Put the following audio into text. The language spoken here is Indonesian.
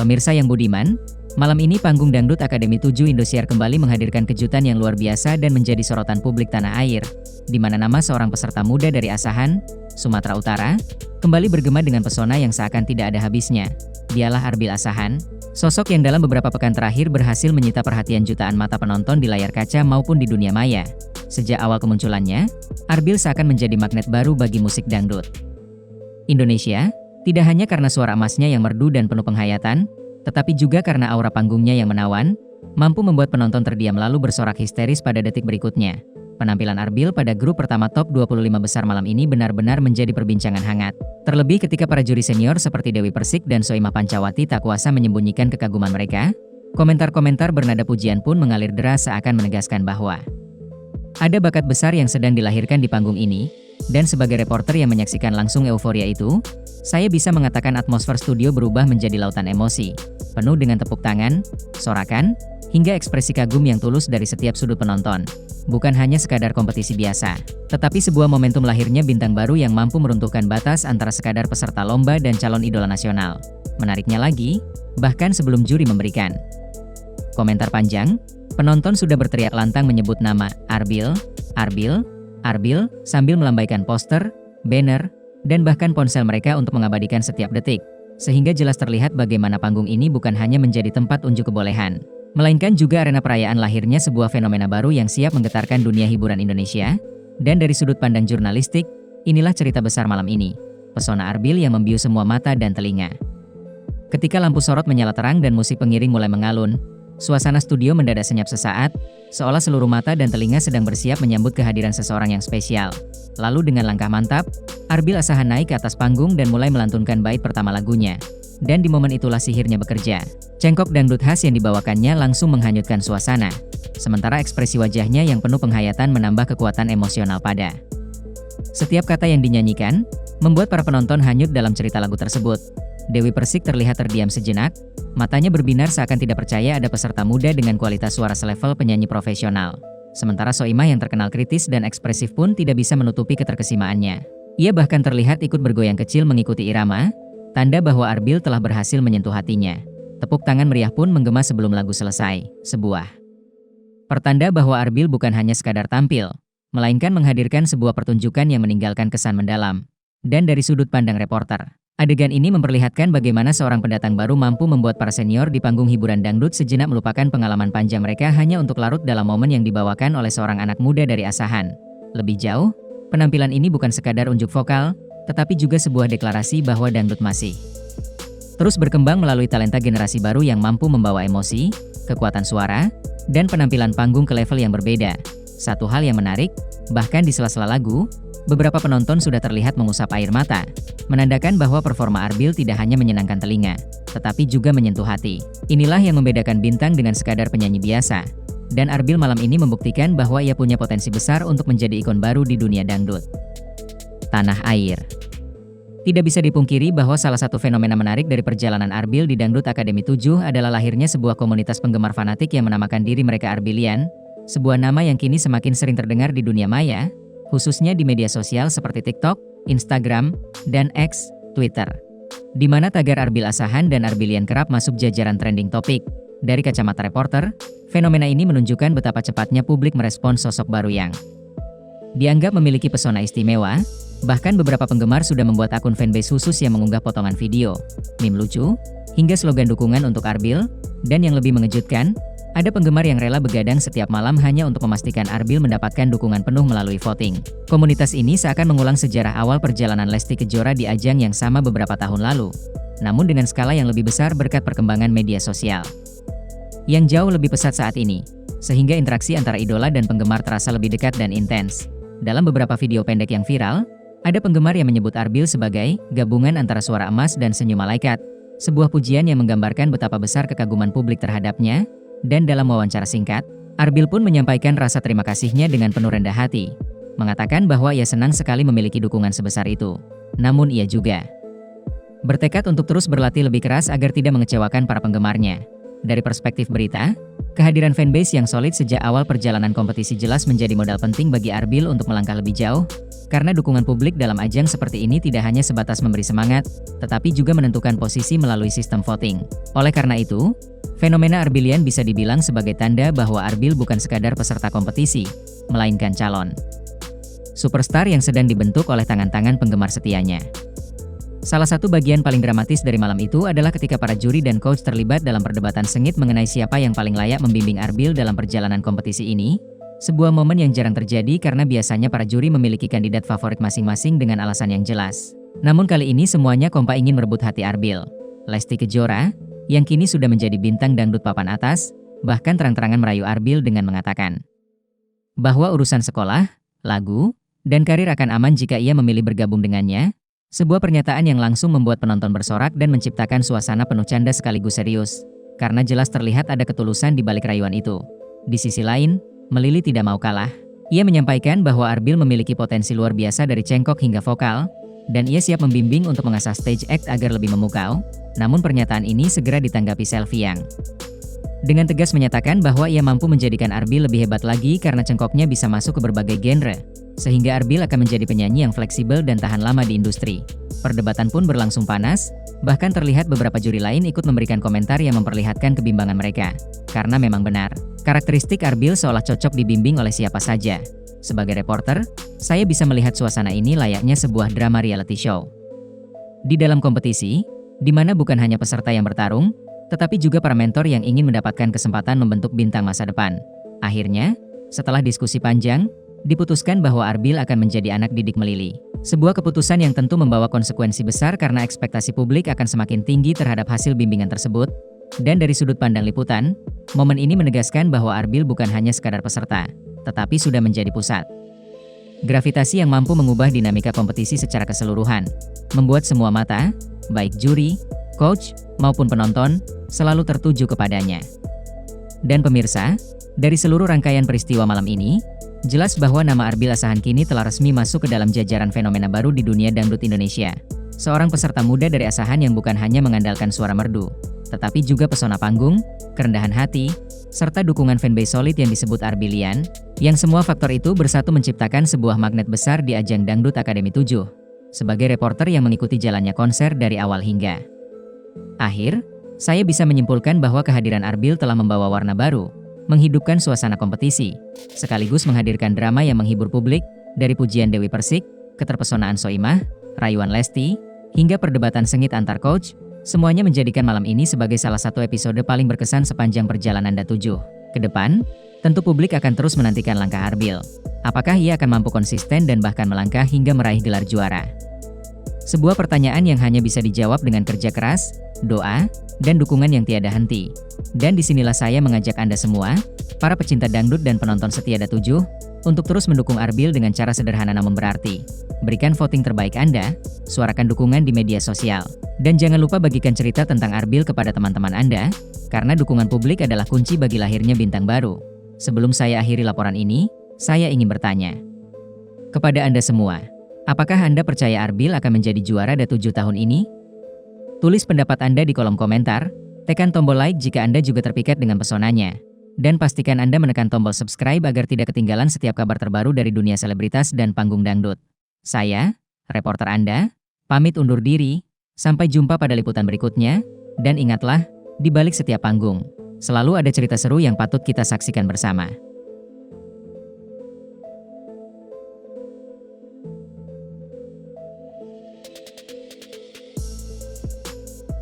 Pemirsa yang budiman, malam ini panggung Dangdut Akademi 7 Indosiar kembali menghadirkan kejutan yang luar biasa dan menjadi sorotan publik tanah air, di mana nama seorang peserta muda dari Asahan, Sumatera Utara, kembali bergema dengan pesona yang seakan tidak ada habisnya. Dialah Arbil Asahan, sosok yang dalam beberapa pekan terakhir berhasil menyita perhatian jutaan mata penonton di layar kaca maupun di dunia maya. Sejak awal kemunculannya, Arbil seakan menjadi magnet baru bagi musik dangdut Indonesia. Tidak hanya karena suara emasnya yang merdu dan penuh penghayatan, tetapi juga karena aura panggungnya yang menawan, mampu membuat penonton terdiam lalu bersorak histeris pada detik berikutnya. Penampilan Arbil pada grup pertama top 25 besar malam ini benar-benar menjadi perbincangan hangat. Terlebih ketika para juri senior seperti Dewi Persik dan Soimah Pancawati tak kuasa menyembunyikan kekaguman mereka, komentar-komentar bernada pujian pun mengalir deras seakan menegaskan bahwa ada bakat besar yang sedang dilahirkan di panggung ini, dan sebagai reporter yang menyaksikan langsung euforia itu, saya bisa mengatakan atmosfer studio berubah menjadi lautan emosi, penuh dengan tepuk tangan, sorakan, hingga ekspresi kagum yang tulus dari setiap sudut penonton. Bukan hanya sekadar kompetisi biasa, tetapi sebuah momentum lahirnya bintang baru yang mampu meruntuhkan batas antara sekadar peserta lomba dan calon idola nasional. Menariknya lagi, bahkan sebelum juri memberikan komentar panjang, penonton sudah berteriak lantang menyebut nama Arbil, Arbil, Arbil, sambil melambaikan poster, banner, dan bahkan ponsel mereka untuk mengabadikan setiap detik. Sehingga jelas terlihat bagaimana panggung ini bukan hanya menjadi tempat unjuk kebolehan, melainkan juga arena perayaan lahirnya sebuah fenomena baru yang siap menggetarkan dunia hiburan Indonesia. Dan dari sudut pandang jurnalistik, inilah cerita besar malam ini. Pesona Arbil yang membius semua mata dan telinga. Ketika lampu sorot menyala terang dan musik pengiring mulai mengalun, suasana studio mendadak senyap sesaat, seolah seluruh mata dan telinga sedang bersiap menyambut kehadiran seseorang yang spesial. Lalu dengan langkah mantap, Arbil Asahan naik ke atas panggung dan mulai melantunkan bait pertama lagunya. Dan di momen itulah sihirnya bekerja. Cengkok dangdut khas yang dibawakannya langsung menghanyutkan suasana. Sementara ekspresi wajahnya yang penuh penghayatan menambah kekuatan emosional pada setiap kata yang dinyanyikan, membuat para penonton hanyut dalam cerita lagu tersebut. Dewi Persik terlihat terdiam sejenak, matanya berbinar seakan tidak percaya ada peserta muda dengan kualitas suara selevel penyanyi profesional. Sementara Soimah yang terkenal kritis dan ekspresif pun tidak bisa menutupi keterkesimaannya. Ia bahkan terlihat ikut bergoyang kecil mengikuti irama, tanda bahwa Arbil telah berhasil menyentuh hatinya. Tepuk tangan meriah pun menggema sebelum lagu selesai, sebuah pertanda bahwa Arbil bukan hanya sekadar tampil, melainkan menghadirkan sebuah pertunjukan yang meninggalkan kesan mendalam. Dan dari sudut pandang reporter, adegan ini memperlihatkan bagaimana seorang pendatang baru mampu membuat para senior di panggung hiburan dangdut sejenak melupakan pengalaman panjang mereka hanya untuk larut dalam momen yang dibawakan oleh seorang anak muda dari Asahan. Lebih jauh, penampilan ini bukan sekadar unjuk vokal, tetapi juga sebuah deklarasi bahwa dangdut masih terus berkembang melalui talenta generasi baru yang mampu membawa emosi, kekuatan suara, dan penampilan panggung ke level yang berbeda. Satu hal yang menarik, bahkan di sela-sela lagu, beberapa penonton sudah terlihat mengusap air mata, menandakan bahwa performa Arbil tidak hanya menyenangkan telinga, tetapi juga menyentuh hati. Inilah yang membedakan bintang dengan sekadar penyanyi biasa. Dan Arbil malam ini membuktikan bahwa ia punya potensi besar untuk menjadi ikon baru di dunia dangdut tanah air. Tidak bisa dipungkiri bahwa salah satu fenomena menarik dari perjalanan Arbil di Dangdut Akademi 7 adalah lahirnya sebuah komunitas penggemar fanatik yang menamakan diri mereka Arbilian, sebuah nama yang kini semakin sering terdengar di dunia maya, khususnya di media sosial seperti TikTok, Instagram, dan X, Twitter, di mana tagar Arbil Asahan dan Arbilian kerap masuk jajaran trending topik. Dari kacamata reporter, fenomena ini menunjukkan betapa cepatnya publik merespons sosok baru yang dianggap memiliki pesona istimewa. Bahkan beberapa penggemar sudah membuat akun fanbase khusus yang mengunggah potongan video, meme lucu, hingga slogan dukungan untuk Arbil. Dan yang lebih mengejutkan, ada penggemar yang rela begadang setiap malam hanya untuk memastikan Arbil mendapatkan dukungan penuh melalui voting. Komunitas ini seakan mengulang sejarah awal perjalanan Lesti Kejora di ajang yang sama beberapa tahun lalu, namun dengan skala yang lebih besar berkat perkembangan media sosial yang jauh lebih pesat saat ini, sehingga interaksi antara idola dan penggemar terasa lebih dekat dan intens. Dalam beberapa video pendek yang viral, ada penggemar yang menyebut Arbil sebagai gabungan antara suara emas dan senyum malaikat, sebuah pujian yang menggambarkan betapa besar kekaguman publik terhadapnya. Dan dalam wawancara singkat, Arbil pun menyampaikan rasa terima kasihnya dengan penuh rendah hati, mengatakan bahwa ia senang sekali memiliki dukungan sebesar itu. Namun ia juga bertekad untuk terus berlatih lebih keras agar tidak mengecewakan para penggemarnya. Dari perspektif berita, Kehadiran fanbase yang solid sejak awal perjalanan kompetisi jelas menjadi modal penting bagi Arbil untuk melangkah lebih jauh, karena dukungan publik dalam ajang seperti ini tidak hanya sebatas memberi semangat, tetapi juga menentukan posisi melalui sistem voting. Oleh karena itu, fenomena Arbilian bisa dibilang sebagai tanda bahwa Arbil bukan sekadar peserta kompetisi, melainkan calon superstar yang sedang dibentuk oleh tangan-tangan penggemar setianya. Salah satu bagian paling dramatis dari malam itu adalah ketika para juri dan coach terlibat dalam perdebatan sengit mengenai siapa yang paling layak membimbing Arbil dalam perjalanan kompetisi ini. Sebuah momen yang jarang terjadi karena biasanya para juri memiliki kandidat favorit masing-masing dengan alasan yang jelas. Namun kali ini semuanya kompak ingin merebut hati Arbil. Lesti Kejora, yang kini sudah menjadi bintang dangdut papan atas, bahkan terang-terangan merayu Arbil dengan mengatakan bahwa urusan sekolah, lagu, dan karir akan aman jika ia memilih bergabung dengannya. Sebuah pernyataan yang langsung membuat penonton bersorak dan menciptakan suasana penuh canda sekaligus serius, karena jelas terlihat ada ketulusan di balik rayuan itu. Di sisi lain, Melili tidak mau kalah. Ia menyampaikan bahwa Arbil memiliki potensi luar biasa dari cengkok hingga vokal, dan ia siap membimbing untuk mengasah stage act agar lebih memukau. Namun pernyataan ini segera ditanggapi Selvi Yang dengan tegas menyatakan bahwa ia mampu menjadikan Arbil lebih hebat lagi karena cengkoknya bisa masuk ke berbagai genre, sehingga Arbil akan menjadi penyanyi yang fleksibel dan tahan lama di industri. Perdebatan pun berlangsung panas, bahkan terlihat beberapa juri lain ikut memberikan komentar yang memperlihatkan kebimbangan mereka. Karena memang benar, karakteristik Arbil seolah cocok dibimbing oleh siapa saja. Sebagai reporter, saya bisa melihat suasana ini layaknya sebuah drama reality show. Di dalam kompetisi, di mana bukan hanya peserta yang bertarung, tetapi juga para mentor yang ingin mendapatkan kesempatan membentuk bintang masa depan. Akhirnya, setelah diskusi panjang, diputuskan bahwa Arbil akan menjadi anak didik Melili. Sebuah keputusan yang tentu membawa konsekuensi besar karena ekspektasi publik akan semakin tinggi terhadap hasil bimbingan tersebut. Dan dari sudut pandang liputan, momen ini menegaskan bahwa Arbil bukan hanya sekadar peserta, tetapi sudah menjadi pusat gravitasi yang mampu mengubah dinamika kompetisi secara keseluruhan, membuat semua mata, baik juri, coach, maupun penonton, selalu tertuju kepadanya. Dan pemirsa, dari seluruh rangkaian peristiwa malam ini, jelas bahwa nama Arbil Asahan kini telah resmi masuk ke dalam jajaran fenomena baru di dunia dangdut Indonesia. Seorang peserta muda dari Asahan yang bukan hanya mengandalkan suara merdu, tetapi juga pesona panggung, kerendahan hati, serta dukungan fanbase solid yang disebut Arbilian, yang semua faktor itu bersatu menciptakan sebuah magnet besar di ajang Dangdut Akademi 7. Sebagai reporter yang mengikuti jalannya konser dari awal hingga akhir, saya bisa menyimpulkan bahwa kehadiran Arbil telah membawa warna baru, menghidupkan suasana kompetisi, sekaligus menghadirkan drama yang menghibur publik, dari pujian Dewi Persik, keterpesonaan Soimah, rayuan Lesti, hingga perdebatan sengit antar coach, semuanya menjadikan malam ini sebagai salah satu episode paling berkesan sepanjang perjalanan Da7. Kedepan, tentu publik akan terus menantikan langkah Arbil. Apakah ia akan mampu konsisten dan bahkan melangkah hingga meraih gelar juara? Sebuah pertanyaan yang hanya bisa dijawab dengan kerja keras, doa, dan dukungan yang tiada henti. Dan disinilah saya mengajak Anda semua, para pecinta dangdut dan penonton setia Da7, untuk terus mendukung Arbil dengan cara sederhana namun berarti. Berikan voting terbaik Anda, suarakan dukungan di media sosial, dan jangan lupa bagikan cerita tentang Arbil kepada teman-teman Anda, karena dukungan publik adalah kunci bagi lahirnya bintang baru. Sebelum saya akhiri laporan ini, saya ingin bertanya kepada Anda semua, apakah Anda percaya Arbil akan menjadi juara Da7 tahun ini? Tulis pendapat Anda di kolom komentar, tekan tombol like jika Anda juga terpikat dengan pesonanya, dan pastikan Anda menekan tombol subscribe agar tidak ketinggalan setiap kabar terbaru dari dunia selebritas dan panggung dangdut. Saya, reporter Anda, pamit undur diri, sampai jumpa pada liputan berikutnya, dan ingatlah, di balik setiap panggung, selalu ada cerita seru yang patut kita saksikan bersama.